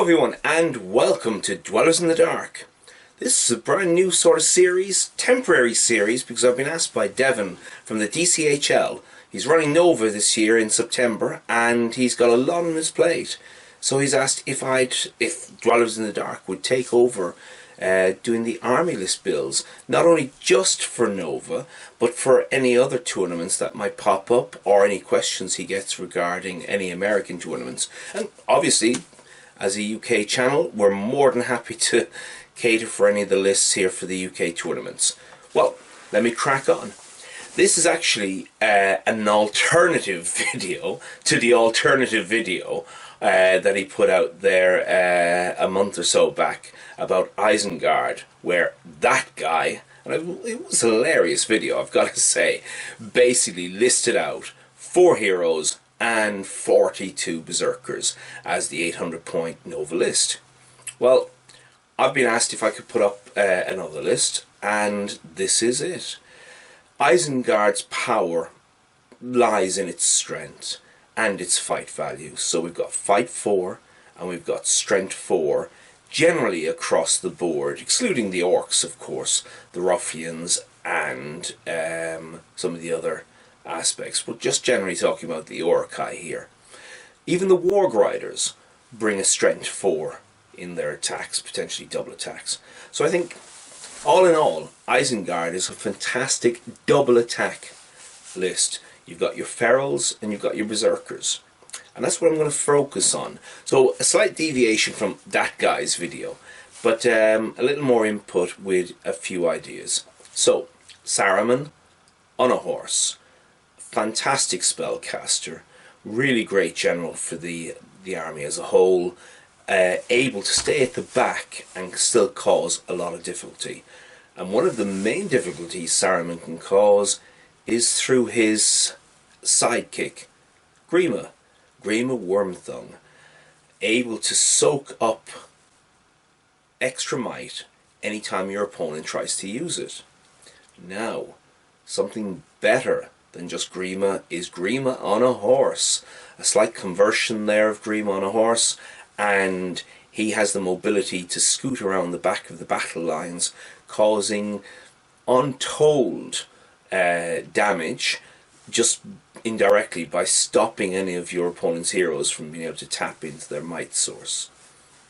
everyone, and welcome to Dwellers in the Dark. This is a brand new sort of series, temporary series, because I've been asked by Devon from the DCHL. He's running Nova this year in September, and he's got a lot on his plate. So he's asked if Dwellers in the Dark would take over doing the army list builds, not only just for Nova, but for any other tournaments that might pop up, or any questions he gets regarding any American tournaments. And obviously, as a UK channel, we're more than happy to cater for any of the lists here for the UK tournaments. Well, let me crack on. This is actually an alternative video to the alternative video that he put out there a month or so back about Isengard, where that guy, and it was a hilarious video, I've got to say, basically listed out 4 heroes and 42 berserkers as the 800 point Nova list. Well, I've been asked if I could put up another list, and this is it. Isengard's power lies in its strength and its fight value. So we've got fight 4 and we've got strength 4 generally across the board, excluding the orcs, of course, the ruffians, and some of the other aspects, but just generally talking about the Orcai here. Even the Warg Riders bring a strength 4 in their attacks, potentially double attacks. So I think, all in all, Isengard is a fantastic double attack list. You've got your ferals and you've got your berserkers, and that's what I'm going to focus on. So a slight deviation from that guy's video, but a little more input with a few ideas. So Saruman on a horse, fantastic spellcaster, really great general for the army as a whole, able to stay at the back and still cause a lot of difficulty. And one of the main difficulties Saruman can cause is through his sidekick, Grima Wormthong, able to soak up extra might anytime your opponent tries to use it. Now, something better than just Grima is Grima on a horse. A slight conversion there of Grima on a horse, and he has the mobility to scoot around the back of the battle lines, causing untold damage just indirectly by stopping any of your opponent's heroes from being able to tap into their might source.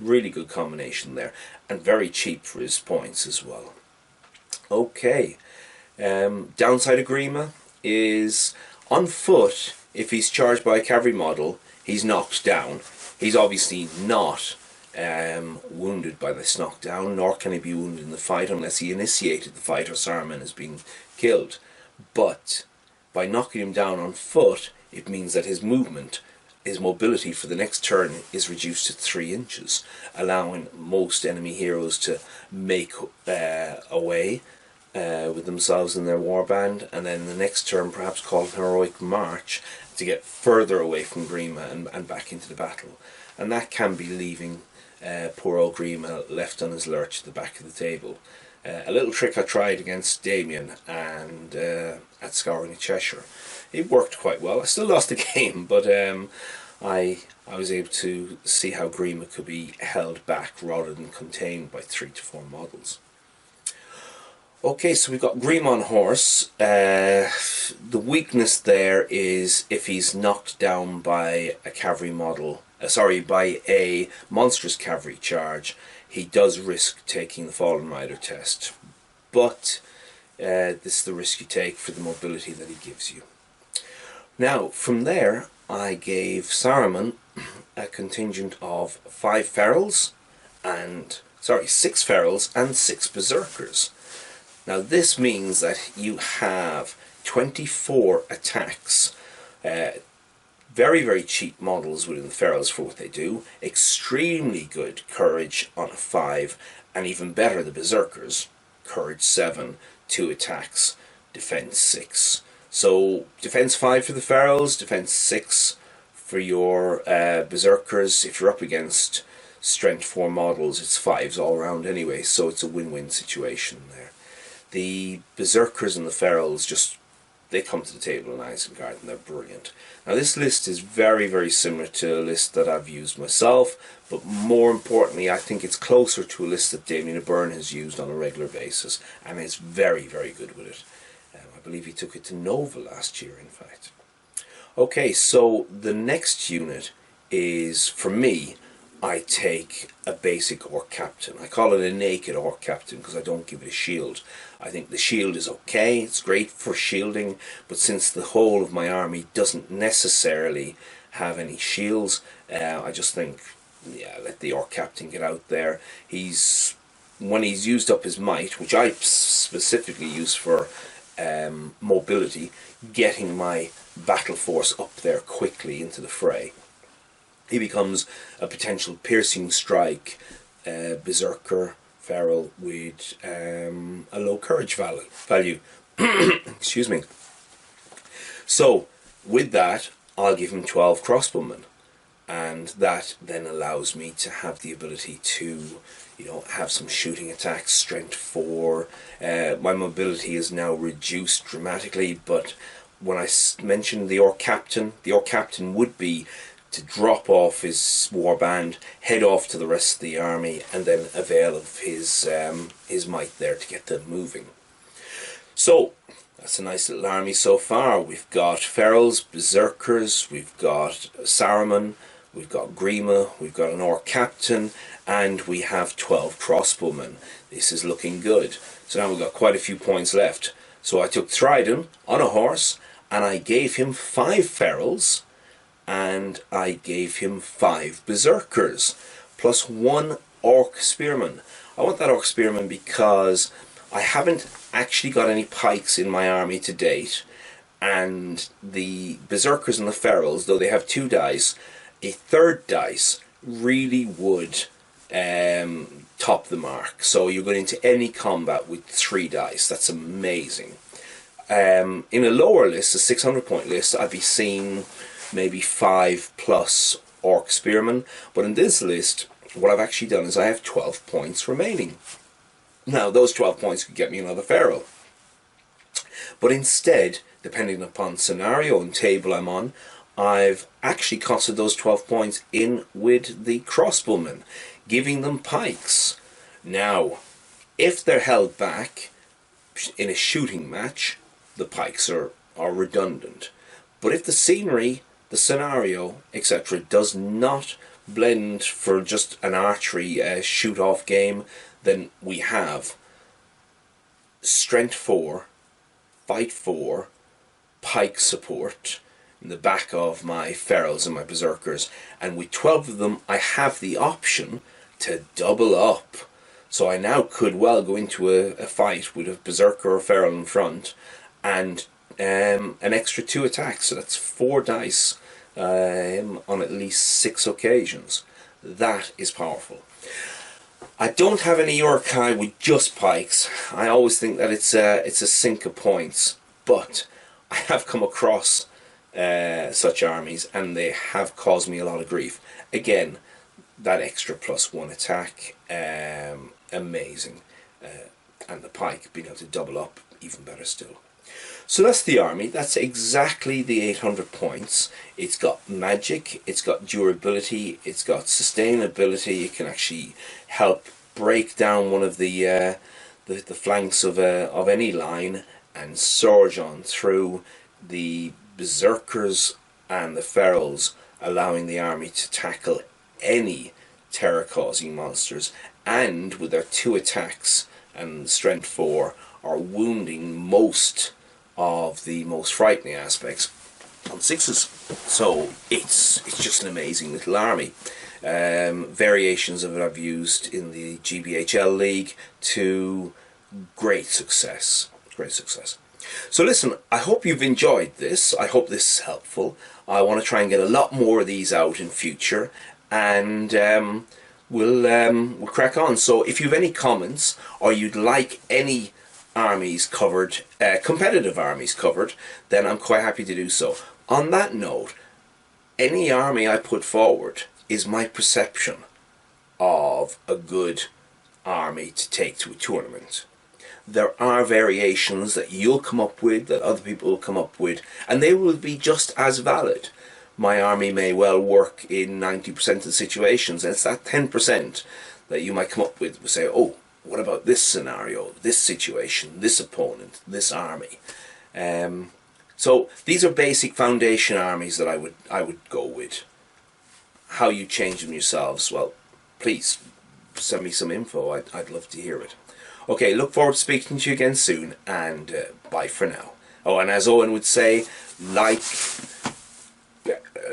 Really good combination there, and very cheap for his points as well. Okay, downside of Grima is on foot. If he's charged by a cavalry model, he's knocked down. He's obviously not wounded by this knockdown, nor can he be wounded in the fight unless he initiated the fight or Saruman has been killed. But by knocking him down on foot, it means that his movement, his mobility for the next turn is reduced to 3 inches, allowing most enemy heroes to make away with themselves in their warband, and then the next turn perhaps call an heroic march to get further away from Grima and back into the battle. And that can be leaving poor old Grima left on his lurch at the back of the table. A little trick I tried against Damien and at Scouring of Cheshire. It worked quite well. I still lost the game, but I was able to see how Grima could be held back rather than contained by 3 to 4 models. Okay, so we've got Grima on horse. The weakness there is if he's knocked down by a cavalry model, by a monstrous cavalry charge, he does risk taking the Fallen Rider test. But this is the risk you take for the mobility that he gives you. Now, from there, I gave Saruman a contingent of 6 ferals and 6 berserkers. Now this means that you have 24 attacks, very, very cheap models within the ferals for what they do, extremely good courage on a 5, and even better the berserkers, courage 7, 2 attacks, defense 6. So defense 5 for the ferals, defense 6 for your berserkers. If you're up against strength 4 models, it's 5s all around anyway, so it's a win-win situation there. The berserkers and the ferals they come to the table in Isengard and they're brilliant. Now this list is very, very similar to a list that I've used myself, but more importantly I think it's closer to a list that Damien O'Byrne has used on a regular basis, and is very, very good with it. I believe he took it to Nova last year, in fact. Okay, so the next unit is, for me, I take a basic Orc Captain. I call it a naked Orc Captain because I don't give it a shield. I think the shield is okay, it's great for shielding, but since the whole of my army doesn't necessarily have any shields, I just think, yeah, let the Orc Captain get out there. When he's used up his might, which I specifically use for mobility, getting my battle force up there quickly into the fray, he becomes a potential piercing strike berserker feral with a low courage value. Excuse me. So with that I'll give him 12 crossbowmen, and that then allows me to have the ability to, you know, have some shooting attacks, strength 4. My mobility is now reduced dramatically, but when I mentioned the Orc Captain would be to drop off his warband, head off to the rest of the army, and then avail of his might there to get them moving. So that's a nice little army so far. We've got Ferals, Berserkers, we've got Saruman, we've got Grima, we've got an Orc Captain, and we have 12 crossbowmen. This is looking good. So now we've got quite a few points left. So I took Thryden on a horse, and I gave him 5 Ferals, and I gave him 5 Berserkers, plus 1 Orc Spearman. I want that Orc Spearman because I haven't actually got any pikes in my army to date, and the Berserkers and the Ferals, though they have 2 dice, a 3rd dice really would top the mark. So you're going into any combat with 3 dice. That's amazing. In a lower list, a 600 point list, I'd be seeing maybe 5 plus Orc Spearmen, but in this list what I've actually done is I have 12 points remaining. Now those 12 points could get me another Feral, but instead, depending upon scenario and table I'm on, I've actually costed those 12 points in with the crossbowmen, giving them pikes. Now if they're held back in a shooting match, the pikes are redundant, but if the scenery, the scenario, etc. does not blend for just an archery shoot-off game, then we have strength 4, fight 4, pike support in the back of my Ferals and my Berserkers, and with 12 of them I have the option to double up. So I now could well go into a fight with a Berserker or Feral in front and an extra 2 attacks, so that's 4 dice on at least 6 occasions. That is powerful. I don't have any Uruk-hai with just pikes. I always think that it's a sink of points, but I have come across such armies and they have caused me a lot of grief. Again, that extra +1 attack, amazing, and the pike being able to double up, even better still. So that's the army. That's exactly the 800 points. It's got magic, it's got durability, it's got sustainability. It can actually help break down one of the flanks of any line and surge on through the Berserkers and the Ferals, allowing the army to tackle any terror-causing monsters, and with their 2 attacks and strength 4 are wounding most of the most frightening aspects on 6s. So it's just an amazing little army. Variations of it I've used in the GBHL League to great success. Great success. So listen, I hope you've enjoyed this. I hope this is helpful. I want to try and get a lot more of these out in future, and we'll crack on. So if you have any comments, or you'd like any armies covered, competitive armies covered, then I'm quite happy to do so. On that note, any army I put forward is my perception of a good army to take to a tournament. there are variations that you'll come up with, that other people will come up with, and they will be just as valid. My army may well work in 90% of the situations, and it's that 10% that you might come up with, say, oh, what about this scenario, this situation, this opponent, this army? So these are basic foundation armies that I would go with. How you change them yourselves, well, please send me some info. I'd love to hear it. Okay, look forward to speaking to you again soon, and bye for now. Oh, and as Owen would say, like,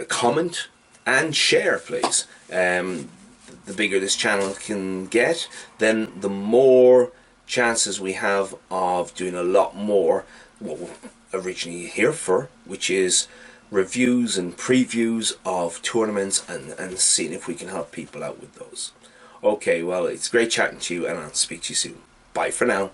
comment, and share, please. The bigger this channel can get, then the more chances we have of doing a lot more what we're originally here for, which is reviews and previews of tournaments, and seeing if we can help people out with those. Okay, well, it's great chatting to you, and I'll speak to you soon. Bye for now.